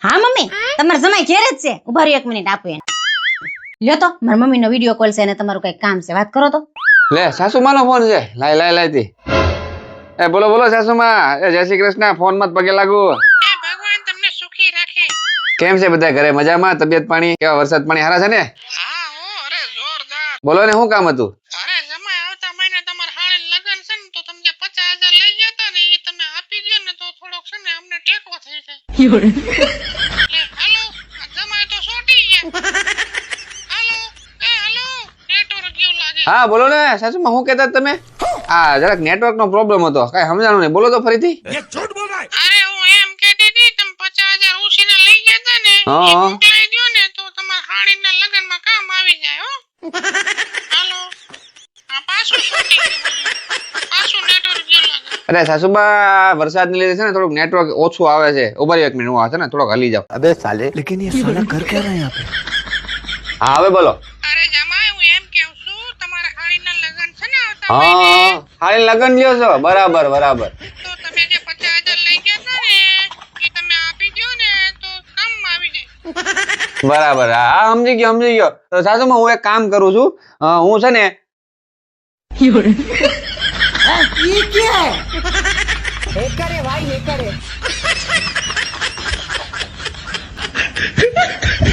હા મમ્મી, તમારા જમાઈ ઘેર જ છે. ઉભા રહ્યો 1 મિનિટ આપું એને. લ્યો તો, મારા મમ્મીનો વિડિયો કોલ છે અને તમારું કઈ કામ છે, વાત કરો તો. લે સાસુમાનો ફોન છે. લાય તી. એ બોલો બોલો સાસુમા. એ જય શ્રી કૃષ્ણ. ફોન માં પગે લાગુ. એ ભગવાન તમને સુખી રાખે. કેમ છે બધા ઘરે મજામાં? તબિયત પાણી કેવા? વરસાદ પાણી હારા છે ને? હા હો, અરે જોરદાર. બોલો ને, શું કામ હતું? અરે જમાઈ આવતા મહિને તમારા હાળે લગન છે ને, તો તમને 50,000 લઈ ગયા તા ને, એ તમે આપી દો ને તો થોડોક છે ને અમને ટેકો થઈ જાય. હાલો, જમાઈ તો સોટી ગયા. હાલો, હાલો, નેટવર્ક ગયું લાગે. હા બોલો ને સાસુમા, શું કહેતા હતા તમે? આ જરાક નેટવર્ક નો પ્રોબ્લેમ હતો, કઈ સમજાણું નહીં. બોલો તો ફરીથી. અરે હું એમ કહેતી હતી, તમે 50,000 ઉછીને લઈ ગયા તા ને, હા. એ મોકલાઈ દ્યો ને તો તમારા હાળીના લગનમાં કામ આવી જાય હો. હાલો, આ પાછું સોટી ગયું બધું. પાછું નેટવર્ક ગયું લાગે. અરે સાસુબા, વરસાદ ને લીધે છે ને થોડુંક નેટવર્ક ઓછું આવે છે. ઉભા રહ્યો 1 મિનિટ, હું આ છે ને થોડોક હલી જાવ. अबे साले लेकिन ये साला कर क्या रहा है यहाँ पे? હા હવે બોલો. અરે જમાઈ હું એમ કહું છું, તમારા હાળીના લગન છે ને આવતા મહિને, હા હાલી લગન લ્યો છો, બરાબર બરાબર. તો તમે જે 50,000 લઈ ગયા તા ને, એ તમે આપી દ્યો ને તો કામમાં આવી જાય. બરાબર. હા સમજી ગયો. તો સાસુમા, હું એક કામ કરું છું. હું છે ને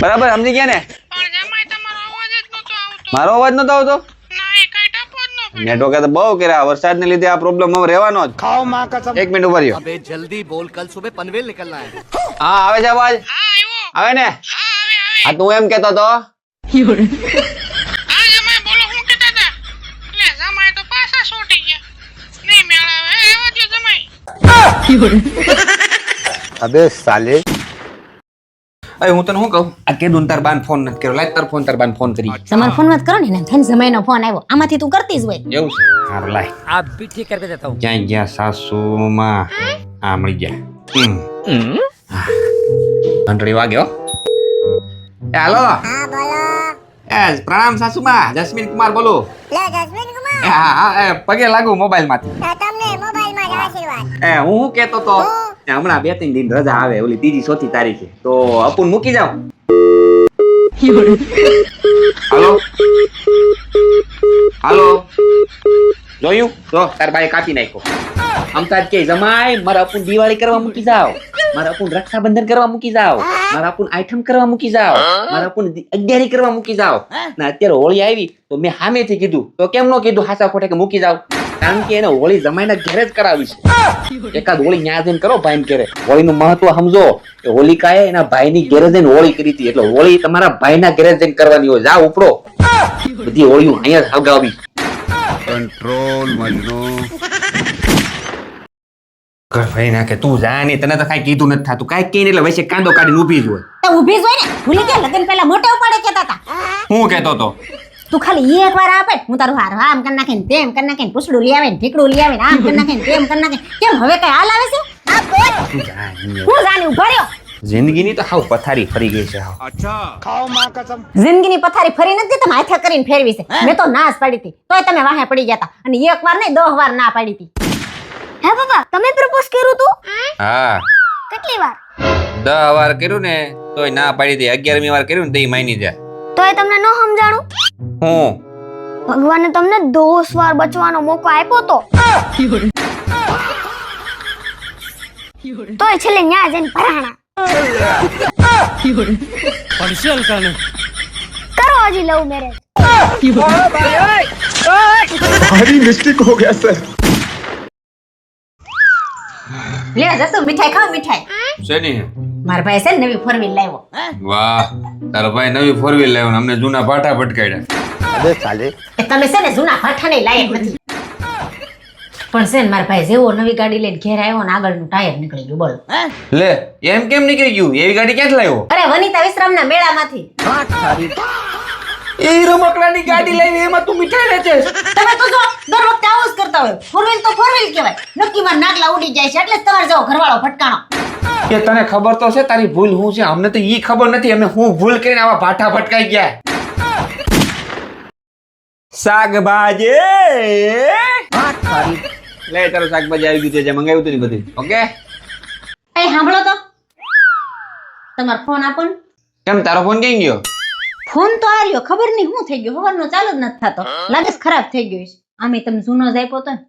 બરાબર સમજી ગયા ને? પણ જમાઈ તમારો અવાજ જ નતો આવતો. મારો અવાજ નતો આવતો? ના એ કાંઈ ટપો જ ન પડ્યો. નેટવર્ક તો બહુ કર્યા. વરસાદ ને લીધે આ પ્રોબ્લેમ હવે રહેવાનો જ. खाओ माँ कसम। 1 મિનિટ ઉભા રહ્યો. अबे जल्दी बोल, कल सुबह पनवेल निकलना है। હા આવે છે અવાજ? હા આવ્યો. આવે ને? હા આવે. હા તો હું એમ કેતો તો. હા જમાઈ બોલો, શું કહેતા તા? લે જમાઈ તો પાછા સોટી ગયા. નહીં મેળ આવે. રહેવા દ્યો જમાઈ. अबे साले અરે હું તને શું કહું, આ કેદું તાર બાન ફોન નથી કર્યો. લાય તાર ફોન ફોન કરી. તમારો ફોન વાત કરો ને, એને થઈને જમાઈનો ફોન આવ્યો. આમાંથી તું કરતી જ હોય. એવું છે? સારું લાય. आप भी ठीक करके देता हूँ। ક્યાં ગયા સાસુમાં? આ મળી ગયા. ઘંટડી વાગ્યો. એ હાલો. હા બોલો. એ પ્રણામ સાસુમા, જસ્મીન કુમાર બોલું. લે જસ્મીન કુમાર, એ હા એ પગે લાગુ મોબાઈલ માંથી. તમને મોબાઈલમાં જ આશીર્વાદ. એ હું શું કેતો તો, એ હમણાં 2-3 દિન રજા આવે, ઓલી ત્રીજી ચોથી તારીખે, તો અપુન મૂકી જાવ. હાલો જોયું? જો તાર બાઈ કાપી નાખ્યો. અમતા જ કે જમાઈ મારા અપુન દિવાળી કરવા મૂકી જાવ, મારા અપુન રક્ષાબંધન કરવા મૂકી જાવ, મારા અપુન આઠમ કરવા મૂકી જાવ, મારા અપુન 11રી કરવા મૂકી જાવ. ને અત્યારે હોળી આવી તો મેં સામેથી કીધું, તો કેમ ન કીધું હાસા ખોટે કે મૂકી જાવ? કારણ કે એને હોળી જમાઈના ઘરે જ કરાવી છે. એકાદ હોળી ન્યા જઈને કરો ભાઈ ઘરે. હોળીનું મહત્વ સમજો. કે હોલિકાએ એના ભાઈની ઘરે જઈને હોળી કરી હતી, એટલે હોળી તમારા ભાઈના ઘરે જઈને કરવાની હોય. જા ઉપડો. બધી હોળીઓ અહીંયા જ હગાવી. કંટ્રોલ મજનો. ઘર ભાઈ નાખે. તું જા ને, તને તો કાઈ કીધું નથી થાતું. કાઈ કહીને એટલે વૈસે કાંદો કાઢીને ઊભી જ હોય. તો ઊભી જ હોય ને. ભૂલી ગયા લગન પહેલા મોટે ઉપાડે કહેતા હતા. હું કહેતો તો? તું ખાલી એક વાર આપે, હું તારું હાર આમ કરી નાખે ને તેમ કરી નાખે ને પૂછડું લઈ આવે ને ઠીકડું લઈ આવે ને આમ કરી નાખે ને તેમ કરી નાખે. કેમ હવે કઈ હાલ આવે છે? આ બોલ. તું જા અહીંયા. હું જાને ઉભા રહ્યો. જિંદગીની તો હાવ પથારી ફરી ગઈ છે હાવ. खाओ माँ कसम। જિંદગીની પથારી ફરી નથી, તમે હાથે કરીને ફેરવી છે. મેં તો ના જ પાડી હતી, તોય તમે વાહે પડી ગયા હતા. અને એક વાર નહીં 10 વાર ના પાડી હતી. હે બાબા, તમે પ્રપોઝ કર્યું તું? હા કેટલી વાર? 10 વાર કર્યું ને તોય ના પાડી દે. 11મી વાર કર્યું ને તોય માની જાય. તોય તમને ન સમજાણું? હું ભગવાને તમને 10 વાર બચવાનો મોકો આપ્યો તો. તોય છેલ્લે ન્યા જઈને ભરાણા. पर्शियल करने કરો હજી લવ મેરેજ. भारी मिस्टेक हो गया सर। લે જસુ મીઠાઈ ખાવ મીઠાઈ. શેની? મારા ભાઈ છે ને નવી 4 વ્હીલ લાવ્યો. વાહ, તારો ભાઈ નવી 4 વ્હીલ લાવ્યો ને અમને જૂના પાટા પટકાડ્યા. अबे साले એ તમે છે ને જૂના ભાઠાને લાયક નથી. પણ છે ને મારા ભાઈ જેવો નવી ગાડી લઈને ઘેર આવ્યો ને આગળનું ટાયર નીકળી ગયું. બોલો. લે એમ કેમ નીકળી ગયું? એવી ગાડી ક્યાંથી લાવ્યો? અરે વનિતા વિશ્રામના મેળામાંથી. એ રમકડાની ગાડી લાવી એમાં તું મીઠાઈ વેચે? તમે તો જો દર વખતે આવું જ કરતા હોય. 4 વ્હીલ તો 4 વ્હીલ કહેવાય. નક્કી માં નાગલા ઉડી જાય છે એટલે જ તમારે જેવો ઘરવાળો ફટકાણો. કે તને ખબર તો છે તારી ભૂલ શું છે? અમને તો ઈ ખબર નથી અમે હું ભૂલ કરીને આવા ભાઠા ભટકાઈ ગયા. શાકભાજી લે, તારું શાકભાજી આવી ગયું છે જે મંગાવ્યું હતું ને બધી. ઓકે એ સાંભળો તો, તમારો ફોન આપો ને. કેમ તારો ફોન ક્યાં ગયો? ફોન તો આ રહ્યો, ખબર નહીં શું થઈ ગયું, ખબરનો ચાલુ જ નથી થતો, લાગે છે ખરાબ થઈ ગયો છે. આમે તમે જૂનો જ આપ્યો તો ને.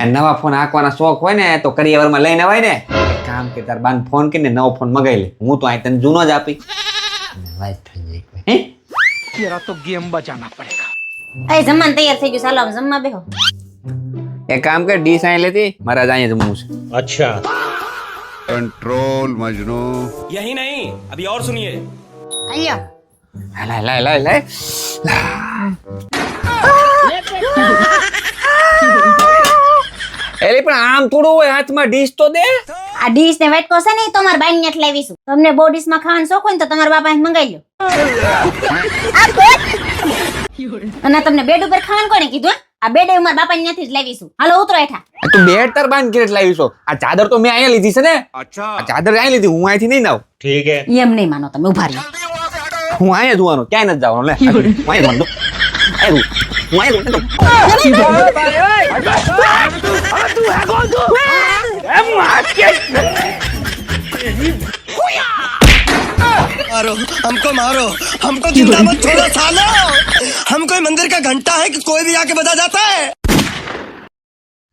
આ નવા ફોન હાંકવાના શોખ હોય ને તો કરિયાવરમાં લઈને અવાય ને. એક કામ કે તાર બાન ફોન કરીને નવો ફોન મગાઈ લે. હું તો આ તને જૂનો જ આપી. અને વાત થઈ જાય કોઈ. હે? तेरा तो गेम बचाना पड़ेगा। એ જમવાનું તૈયાર થઈ ગયું, ચાલો હવે જમવા બેહો. એક કામ કર, ડીશ અહીં લેતી, મારે આજ અહીંયા જમવું છે. अच्छा कंट्रोल मजनू। यही नहीं, अभी और सुनिए। આલ્યો. લાય લાય લાય લાય. એલી પણ આમ થોડું હોય, હાથમાં ડીશ તો દે. આ ડીશ ને વાટકો છે ને એ તો મારા બાઈ ને લાવીશું. તમને બહુ ડીશ માં ખાવાનું શોખ હોય ને તો તમારા બાપા અહીં મંગાઈ લો. અને તમને બેડ ઉપર ખાવાનું કોને કીધું હે? આ બેડ એ મારા બાપા ત્યાંથી જ લાવીશું. હાલો ઉતરો હેઠા. તું બેડ તાર બાંધ કિરેટ લાવી છો. આ ચાદર તો મેં અહીંયા લીધી છે ને. अच्छा આ ચાદર અહીંયા લીધી, હું અહીંથી નહીં નાવ. ठीक है। એમ નહીં માનો તમે, ઉભા રહ્યો. હું અહીંયા જોવાનો, ક્યાંય નથી જવાનું. લે હું અહીંયા જોવાનું. હું અહીંયા मारो हमको मारो, हमको जिंदा मत छोड़ो सालो। हम कोई मंदिर का घंटा है कि कोई भी आके बजा जाता है।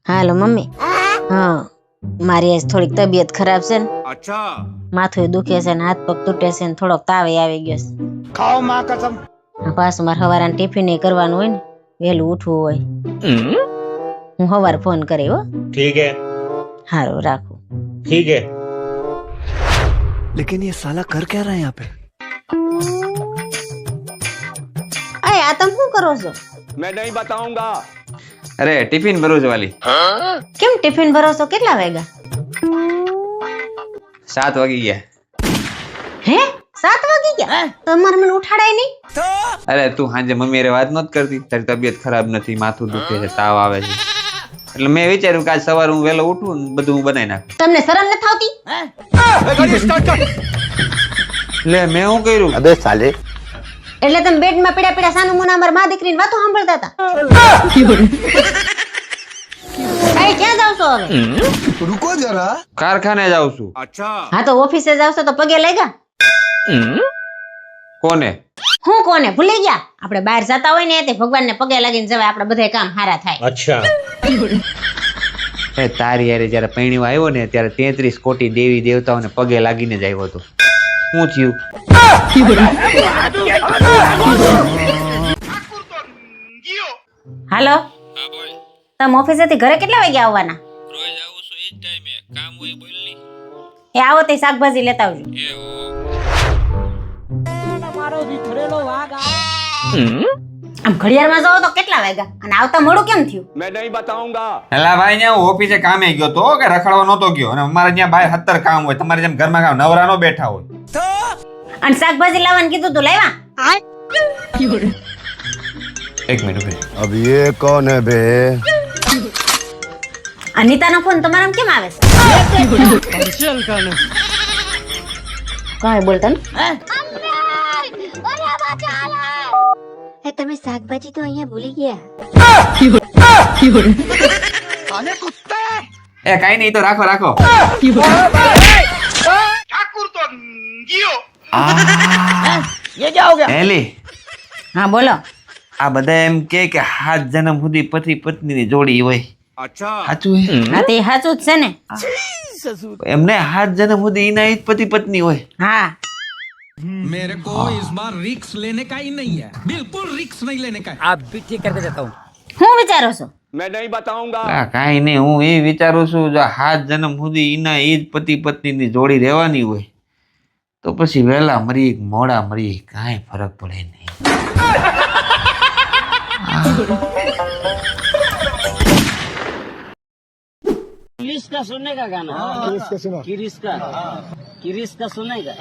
હાલો મમ્મી. હા, મારી આજ થોડીક તબિયત ખરાબ છે ને, अच्छा માથું દુખે છે ને હાથ પગ તૂટે છે ને થોડોક તાવ આવી ગયો છે. खाओ माँ कसम। પાછું મારે સવારે ટિફિન કરવાનું હોય ને, વહેલું ઉઠવું હોય. હું સવારે ફોન કરી હો. ठीक है, હારું રાખું. ठीक है। लेकिन ये साला कर क्या रहा है यहाँ पे? અરે આ તમે શું કરો છો? मैं नहीं बताऊंगा। અરે ટિફિન ભરું છે વાલી. કેમ ટિફિન ભરો છો? કેટલા વાગ્યા? 7 વાગી ગયા. હે 7 વાગી ગયા? તમારે મને ઉઠાડાય નહીં? અરે તું સાંજે મમ્મી હારે વાત નત કરતી, તારી તબિયત ખરાબ નથી, માથું દુખે છે, તાવ આવે છે, એટલે મેં વિચાર્યું કે આજ સવારે હું વહેલો ઉઠું ને બધું હું બનાવી નાખું. તમને શરમ નથી આવતી? લે મેં શું કર્યું? अबे साले એટલે તમે બેડમાં પીડા પીડા સાનું મુના અમાર માં દીકરીની વાતો સાંભળતા હતા. એ ક્યાં જાવ છો હવે? रुको जरा। કારખાને જાઉં છું. अच्छा હા તો ઓફિસે જાવ છો તો પગે લાગ્યા? કોને? હું કોને ભૂલી ગયા? આપણે બહાર જતા હોય ને તે ભગવાનને પગે લાગીને જવાય, આપણે બધા કામ સારા થાય. अच्छा એ તારી યારે જયારે પૈણીઓ આવ્યો ને ત્યારે 33 કોટી દેવી દેવતાઓને પગે લાગીને જ આવ્યો હતો. શું થયું? હાલો, તમે ઓફિસેથી ઘરે કેટલા વાગે આવવાના? રોજ આવું છું એ જ ટાઈમે, કામ હોય બોલ ની. એ આવો તે શાકભાજી લેતા આવજો. આમ ઘડિયાળમાં જાઓ તો કેટલા વાગ્યા અને આવતા મોડું કેમ થયું? मैं नहीं बताऊंगा। એલા ભાઈ ત્યાં હું ઓફિસે કામે ગયો તો કે રખડવા નહોતો ગયો, અને અમારે ત્યાં બહાર 17 કામ હોય, તમારે જેમ ઘરમાં કામ નવરા નો બેઠા હોય. અને શાકભાજી લાવવાનું કીધું તું લાવ્યા? એક મિનિટ. अब ये कौन है बे? અનિતાનો ફોન તમારામાં કેમ આવે છે? पर्शियल करने। કાંઈ બોલતા ને? તમે શાકભાજી તો અહીંયા ભૂલી ગયા. એ કાઈ નહીં, તો રાખો રાખો. એલી હા બોલો. આ બધા એમ કે 7 જન્મ સુધી પતિ પત્નીની જોડી હોય. अच्छा સાચું હે? હા તે સાચું જ છે ને. એમને 7 જન્મ સુધી એના જ પતિ પત્ની હોય. હા मेरे को इस बार रिक्स लेने का ही नहीं है, बिल्कुल रिक्स नहीं लेने का है। आप भी ठीक करके देता हूँ। હું વિચારો છો? मैं नहीं बताऊंगा। આ કાઈ નહીં, હું એ વિચારું છું જો 7 જન્મ સુધી એના એ જ પતિ પત્નીની જોડી રહેવાની હોય તો પછી વહેલા મરી મોડા મરી કાંઈ ફરક પડે નહીં. किरिस का सुनने का गाना। किरिस का सुनेगा।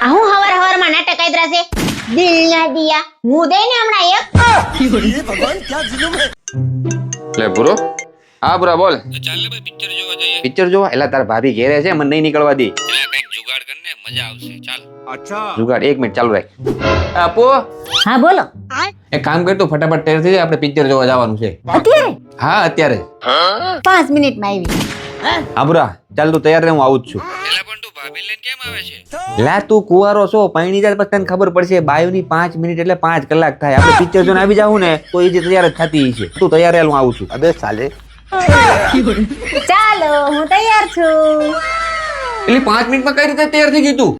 આ હું હવારમાં નાટક આદરા છે? દિલ ના દિયા હું દે ને હમણાં એક. લે બુરો, હા બુરા બોલ. ચાલ ને ભાઈ પિક્ચર જોવા જઈએ. પિક્ચર જોવા? એલા તાર ભાભી ઘેરે છે, મને નહીં નીકળવા દી. એટલે કઈક જુગાડ કરીને મજા આવશે. ચાલ. अच्छा જુગાડ 1 મિનિટ ચાલુ રાખ. આપો હા બોલો. એક કામ કર તું ફટાફટ તૈયાર થઈ જાય, આપણે પિક્ચર જોવા જવાનું છે. અત્યારે હા અત્યારે 5 મિનિટમાં આવી. આબરા ચાલ તું તૈયાર રહે, હું આવું જ છું. લા તું કુવારો છો, પૈણી જાય પછી તને ખબર પડશે. બાયુની 5 મિનિટ એટલે 5 કલાક થાય. આપણે પિક્ચર જોઈને આવી જાવું ને તો એ જે તૈયાર જ થતી છે. તું તૈયાર રહે, હું આવું છું. अबे साले ચાલો હું તૈયાર છું. એટલે 5 મિનિટમાં કઈ રીતે તૈયાર થઈ ગઈ તું?